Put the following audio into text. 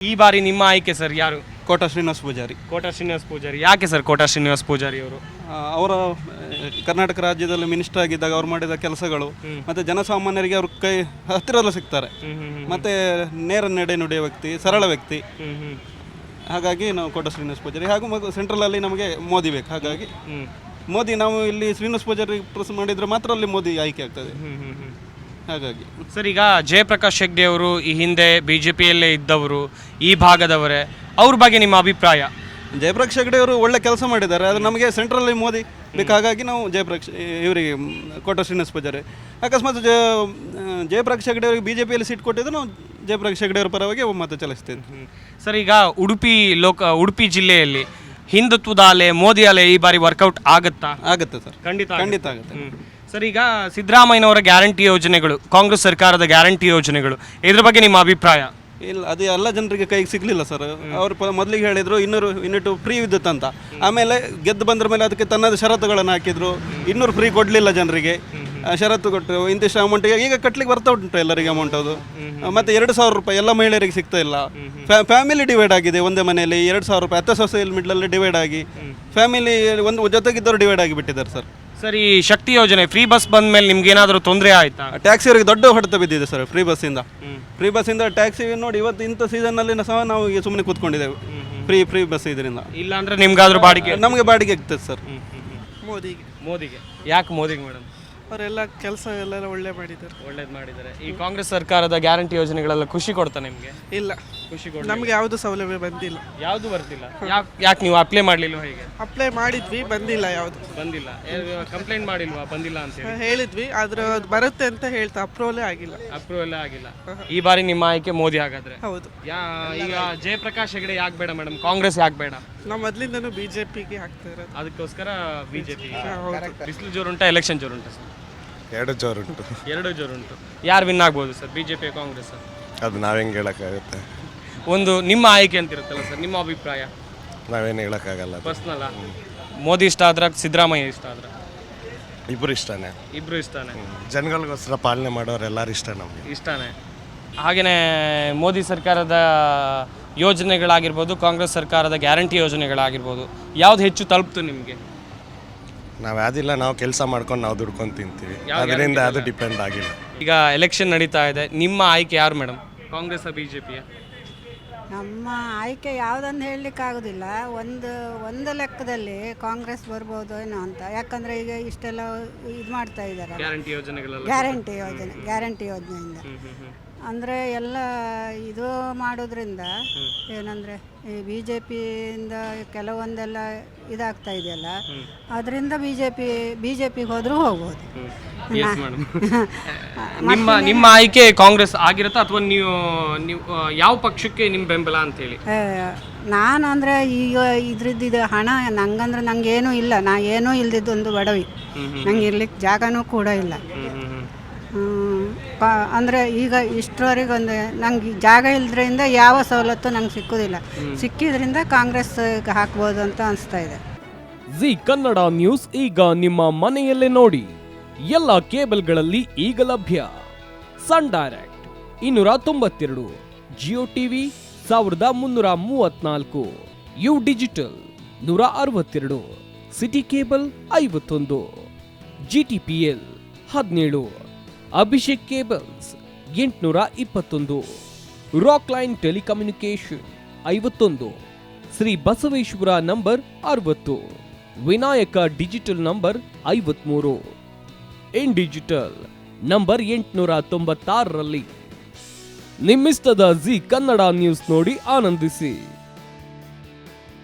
ಈ ಬಾರಿ ನಿಮ್ಮ ಆಯ್ಕೆ ಸರ್ ಯಾರು? ಕೋಟ ಶ್ರೀನಿವಾಸ ಪೂಜಾರಿ. ಕೋಟಾ ಶ್ರೀನಿವಾಸ ಪೂಜಾರಿ. ಯಾಕೆ ಸರ್ ಕೋಟಾ ಶ್ರೀನಿವಾಸ ಪೂಜಾರಿ ಅವರು? ಅವರ ಕರ್ನಾಟಕ ರಾಜ್ಯದಲ್ಲಿ ಮಿನಿಸ್ಟರ್ ಆಗಿದ್ದಾಗ ಅವ್ರು ಮಾಡಿದ ಕೆಲಸಗಳು ಮತ್ತು ಜನಸಾಮಾನ್ಯರಿಗೆ ಅವ್ರ ಕೈ ಹತ್ತಿರಲ್ಲ ಸಿಗ್ತಾರೆ. ಮತ್ತು ನೇರ ನಡೆ ನುಡಿಯ ವ್ಯಕ್ತಿ, ಸರಳ ವ್ಯಕ್ತಿ. ಹಾಗಾಗಿ ನಾವು ಕೋಟ ಶ್ರೀನಿವಾಸ ಪೂಜಾರಿ. ಹಾಗೂ ಸೆಂಟ್ರಲಲ್ಲಿ ನಮಗೆ ಮೋದಿ ಬೇಕು. ಹಾಗಾಗಿ ಮೋದಿ, ನಾವು ಇಲ್ಲಿ ಶ್ರೀನಿವಾಸ ಪೂಜಾರಿ ಪ್ರೆಸ್ ಮಾಡಿದರೆ ಮಾತ್ರ ಅಲ್ಲಿ ಮೋದಿ ಆಯ್ಕೆ ಆಗ್ತದೆ. ಹಾಗಾಗಿ ಸರ್, ಈಗ ಜಯಪ್ರಕಾಶ್ ಹೆಗ್ಡೆ ಅವರು ಈ ಹಿಂದೆ ಬಿಜೆಪಿಯಲ್ಲೇ ಇದ್ದವರು, ಈ ಭಾಗದವರೇ, ಅವ್ರ ಬಗ್ಗೆ ನಿಮ್ಮ ಅಭಿಪ್ರಾಯ? ಜಯಪ್ರಕಾಶ್ ಹೆಗ್ಡೆ ಅವರು ಒಳ್ಳೆ ಕೆಲಸ ಮಾಡಿದ್ದಾರೆ. ಅದು ನಮಗೆ ಸೆಂಟ್ರಲ್ಲಿ ಮೋದಿ ಬೇಕು. ಹಾಗಾಗಿ ನಾವು ಇವರಿಗೆ ಕೋಟ ಶ್ರೀನಿವಾಸ ಪೂಜಾರಿ. ಅಕಸ್ಮಾತ್ ಜಯಪ್ರಕಾಶ್ ಹೆಗ್ಡೆ ಅವರಿಗೆ ಬಿಜೆಪಿಯಲ್ಲಿ ಸೀಟ್ ಕೊಟ್ಟಿದ್ದು ನಾವು ಜಯಪ್ರಕಾಶ್ ಹೆಗ್ಡೆ ಅವರ ಪರವಾಗಿ ಮತ ಚಲಾಯಿಸ್ತೇವೆ. ಸರ್, ಈಗ ಉಡುಪಿ ಜಿಲ್ಲೆಯಲ್ಲಿ ಹಿಂದುತ್ವದ ಅಲೆ, ಮೋದಿ ಅಲೆ ಈ ಬಾರಿ ವರ್ಕೌಟ್ ಆಗುತ್ತಾ? ಆಗುತ್ತೆ ಸರ್, ಖಂಡಿತ ಆಗುತ್ತೆ. ಸರ್, ಈಗ ಸಿದ್ದರಾಮಯ್ಯನವರ ಗ್ಯಾರಂಟಿ ಯೋಜನೆಗಳು, ಕಾಂಗ್ರೆಸ್ ಸರ್ಕಾರದ ಗ್ಯಾರಂಟಿ ಯೋಜನೆಗಳು, ಇದ್ರ ಬಗ್ಗೆ ನಿಮ್ಮ ಅಭಿಪ್ರಾಯ? ಇಲ್ಲ, ಅದು ಎಲ್ಲ ಜನರಿಗೆ ಕೈಗೆ ಸಿಗಲಿಲ್ಲ ಸರ್. ಅವರು ಮೊದಲಿಗೆ ಹೇಳಿದರು 200 ಯೂನಿಟ್ ಫ್ರೀ ವಿದ್ಯುತ್ ಅಂತ. ಆಮೇಲೆ ಗೆದ್ದು ಬಂದ್ರ ಮೇಲೆ ಅದಕ್ಕೆ ತನ್ನದ ಷರತ್ತುಗಳನ್ನು ಹಾಕಿದ್ರು. 200 ಫ್ರೀ ಕೊಡಲಿಲ್ಲ ಜನರಿಗೆ, ಷರತ್ತು ಕೊಟ್ಟು ಇಂತಿಷ್ಟು ಅಮೌಂಟ್ ಈಗ ಕಟ್ಲಿಕ್ಕೆ ಬರ್ತಾ ಉಂಟು ಎಲ್ಲರಿಗೆ ಅಮೌಂಟ್. ಅದು ಮತ್ತು 2,000 ರೂಪಾಯಿ ಎಲ್ಲ ಮಹಿಳೆಯರಿಗೆ ಸಿಗ್ತಾ ಇಲ್ಲ. ಫ್ಯಾಮಿಲಿ ಡಿವೈಡ್ ಆಗಿದೆ. ಒಂದೇ ಮನೆಯಲ್ಲಿ 2,000 ರೂಪಾಯಿ 10 ಸೊಸೈಲ್ ಮಿಡ್ಲಲ್ಲಿ ಡಿವೈಡ್ ಆಗಿ ಫ್ಯಾಮಿಲಿ ಒಂದು ಜೊತೆಗಿದ್ದವರು ಡಿವೈಡ್ ಆಗಿ ಬಿಟ್ಟಿದ್ದಾರೆ ಸರ್. ಸರ್, ಈ ಶಕ್ತಿ ಯೋಜನೆ ಫ್ರೀ ಬಸ್ ಬಂದ ಮೇಲೆ ನಿಮ್ಗೆ ಏನಾದರೂ ತೊಂದರೆ ಆಯ್ತಾ? ಟ್ಯಾಕ್ಸಿಯವರಿಗೆ ದೊಡ್ಡ ಹೊಡೆತ ಬಿದ್ದಿದೆ ಸರ್. ಫ್ರೀ ಬಸ್ಸಿಂದ ಟ್ಯಾಕ್ಸಿ ನೋಡಿ ಇವತ್ತು ಇಂಥ ಸೀಸನ್ನಲ್ಲಿ ಸಹ ನಾವು ಈಗ ಸುಮ್ಮನೆ ಕೂತ್ಕೊಂಡಿದ್ದೇವೆ. ಫ್ರೀ ಬಸ್ ಇದರಿಂದ. ಇಲ್ಲ ಅಂದರೆ ನಿಮ್ಗಾದ್ರೂ ಬಾಡಿಗೆ? ನಮಗೆ ಬಾಡಿಗೆ ಆಗ್ತದೆ ಸರ್. ಮೋದಿಗೆ. ಯಾಕೆ ಮೋದಿಗೆ ಮೇಡಮ್? ಅವರೆಲ್ಲ ಕೆಲಸ ಎಲ್ಲ ಒಳ್ಳೇದು ಮಾಡಿದ್ದಾರೆ. ಈ ಕಾಂಗ್ರೆಸ್ ಸರ್ಕಾರದ ಗ್ಯಾರಂಟಿ ಯೋಜನೆಗಳೆಲ್ಲ ಖುಷಿ ಕೊಡ್ತಾ ನಿಮಗೆ? ಇಲ್ಲ, ಖುಷಿ ನಮಗೆ ಯಾವುದು ಸೌಲಭ್ಯ ಬಂದಿಲ್ಲ. ಯಾವುದು ಬರ್ತಿಲ್ಲ? ಯಾಕೆ ನೀವು ಅಪ್ಲೈ ಮಾಡಲಿಲ್ವಾ? ಹೇಗೆ ಅಪ್ಲೈ ಮಾಡಿದ್ವಿ, ಬಂದಿಲ್ಲ. ಯಾವುದು ಬಂದಿಲ್ಲ? ಕಂಪ್ಲೇಂಟ್ ಮಾಡಿಲ್ವಾ ಬಂದಿಲ್ಲ ಅಂತ ಹೇಳಿದ್ವಿ, ಆದ್ರೆ ಅದು ಬರುತ್ತೆ ಅಂತ ಹೇಳ್ತಾ ಅಪ್ರೂವಲೇ ಆಗಿಲ್ಲ. ಈ ಬಾರಿ ನಿಮ್ಮ ಆಯ್ಕೆ ಮೋದಿ ಹಾಗಾದ್ರೆ? ಹೌದು. ಈಗ ಜಯಪ್ರಕಾಶ್ ಹೆಗಡೆ ಯಾಕೆ ಬೇಡ ಮೇಡಮ್? ಕಾಂಗ್ರೆಸ್ ಯಾಕೆ ಬೇಡ? ನಾವು ಮೊದಲಿಂದನೂ ಬಿಜೆಪಿಗೆ ಹಾಕ್ತಾ ಇರೋದು. ಅದಕ್ಕೋಸ್ಕರ ಬಿಜೆಪಿ. ಬಿಸಿಲು ಜೋರುಂಟಾ, ಎಲೆಕ್ಷನ್ ಜೋರುಂಟಾ ಸರ್? ಎರಡು ಜೋರುಂಟು. ಯಾರು ವಿನ್ ಆಗ್ಬೋದು ಸರ್, ಬಿಜೆಪಿ ಕಾಂಗ್ರೆಸ್? ಅದು ನಾವೇನು ಹೇಳೋಕ್ಕಾಗುತ್ತೆ. ಒಂದು ನಿಮ್ಮ ಆಯ್ಕೆ ಅಂತಿರುತ್ತಲ್ಲ ಸರ್, ನಿಮ್ಮ ಅಭಿಪ್ರಾಯ? ನಾವೇನು ಹೇಳೋಕ್ಕಾಗಲ್ಲ. ಪರ್ಸ್ನಲ್ಲ. ಮೋದಿ ಇಷ್ಟ ಆದ್ರ, ಸಿದ್ದರಾಮಯ್ಯ ಇಷ್ಟ ಆದ್ರ? ಇಬ್ಬರು ಇಷ್ಟನೇ. ಜನಗಳಿಗೋಸ್ಕರ ಪಾಲನೆ ಮಾಡೋರು ಎಲ್ಲರೂ ಇಷ್ಟನೇ. ಹಾಗೆಯೇ ಮೋದಿ ಸರ್ಕಾರದ ಯೋಜನೆಗಳಾಗಿರ್ಬೋದು, ಕಾಂಗ್ರೆಸ್ ಸರ್ಕಾರದ ಗ್ಯಾರಂಟಿ ಯೋಜನೆಗಳಾಗಿರ್ಬೋದು, ಯಾವ್ದು ಹೆಚ್ಚು ತಲುಪ್ತು ನಿಮಗೆ? ನಾವು ಯಾವುದಿಲ್ಲ, ನಾವು ಕೆಲಸ ಮಾಡ್ಕೊಂಡು ನಾವು ದುಡ್ಕೊಂಡು ತಿಂತೀವಿ. ಅದರಿಂದ ಅದು ಡಿಪೆಂಡ್ ಆಗಿಲ್ಲ. ಈಗ ಎಲೆಕ್ಷನ್ ನಡೀತಾ ಇದೆ, ನಿಮ್ಮ ಆಯ್ಕೆ ಯಾರು ಮೇಡಮ್? ಕಾಂಗ್ರೆಸ್ ಬಿಜೆಪಿಯ? ನಮ್ಮ ಆಯ್ಕೆ ಯಾವುದಂತ ಹೇಳಲಿಕ್ಕಾಗೋದಿಲ್ಲ. ಒಂದು ಲೆಕ್ಕದಲ್ಲಿ ಕಾಂಗ್ರೆಸ್ ಬರ್ಬೋದು ಏನೋ ಅಂತ. ಯಾಕಂದರೆ ಈಗ ಇಷ್ಟೆಲ್ಲ ಇದು ಮಾಡ್ತಾ ಇದ್ದಾರೆ ಗ್ಯಾರಂಟಿ ಯೋಜನೆಯಿಂದ. ಅಂದರೆ ಎಲ್ಲ ಇದು ಮಾಡೋದ್ರಿಂದ ಏನಂದರೆ ಈ ಬಿ ಜೆ ಪಿಯಿಂದ ಕೆಲವೊಂದೆಲ್ಲ ಇದಾಗ್ತಾ ಇದೆಯಲ್ಲ, ಅದರಿಂದ ಬಿ ಜೆ ಪಿಗೆ ಹೋದರೂ ಹೋಗ್ಬೋದು. ನಿಮ್ಮ ಆಯ್ಕೆ ಕಾಂಗ್ರೆಸ್ ಆಗಿರುತ್ತಾ ಅಥವಾ ನೀವು ಯಾವ ಪಕ್ಷಕ್ಕೆ ನಿಮ್ಮ ಬೆಂಬಲ ಅಂತ ಹೇಳಿ? ನಾನು ಅಂದರೆ ಈಗ ಇದ್ರದ್ದು ಹಣ ನಂಗೇನೂ ಇಲ್ಲ. ನಾ ಏನೂ ಇಲ್ದಿದ್ದೊಂದು ಬಡವಿ. ನಂಗೆ ಇರ್ಲಿಕ್ಕೆ ಜಾಗನೂ ಕೂಡ ಇಲ್ಲ. ಅಂದರೆ ಈಗ ಇಷ್ಟರವರೆಗೆ ನಂಗೆ ಜಾಗ ಇಲ್ಲದ್ರಿಂದ ಯಾವ ಸವಲತ್ತು ನಂಗೆ ಸಿಕ್ಕೋದಿಲ್ಲ. ಸಿಕ್ಕಿದ್ರಿಂದ ಕಾಂಗ್ರೆಸ್ ಹಾಕ್ಬೋದು ಅಂತ ಅನಿಸ್ತಾ ಇದೆ. ಜಿ ಕನ್ನಡ ನ್ಯೂಸ್ ಈಗ ನಿಮ್ಮ ಮನೆಯಲ್ಲೇ ನೋಡಿ. ಎಲ್ಲ ಕೇಬಲ್ಗಳಲ್ಲಿ ಈಗ ಲಭ್ಯ. Sun Direct 292, Jio TV 1334, U Digital 162, City Cable 51, GTPL 17, Abhishek cables 821, Rock Line telecommunication 51, Shri Basaveshwara number 60, Vinayaka digital number 53, in digital number 896ರಲ್ಲಿ. ನಿಮ್ಮಿಸ್ತದ ಜಿ ಕನ್ನಡ ನ್ಯೂಸ್ ನೋಡಿ ಆನಂದಿಸಿ.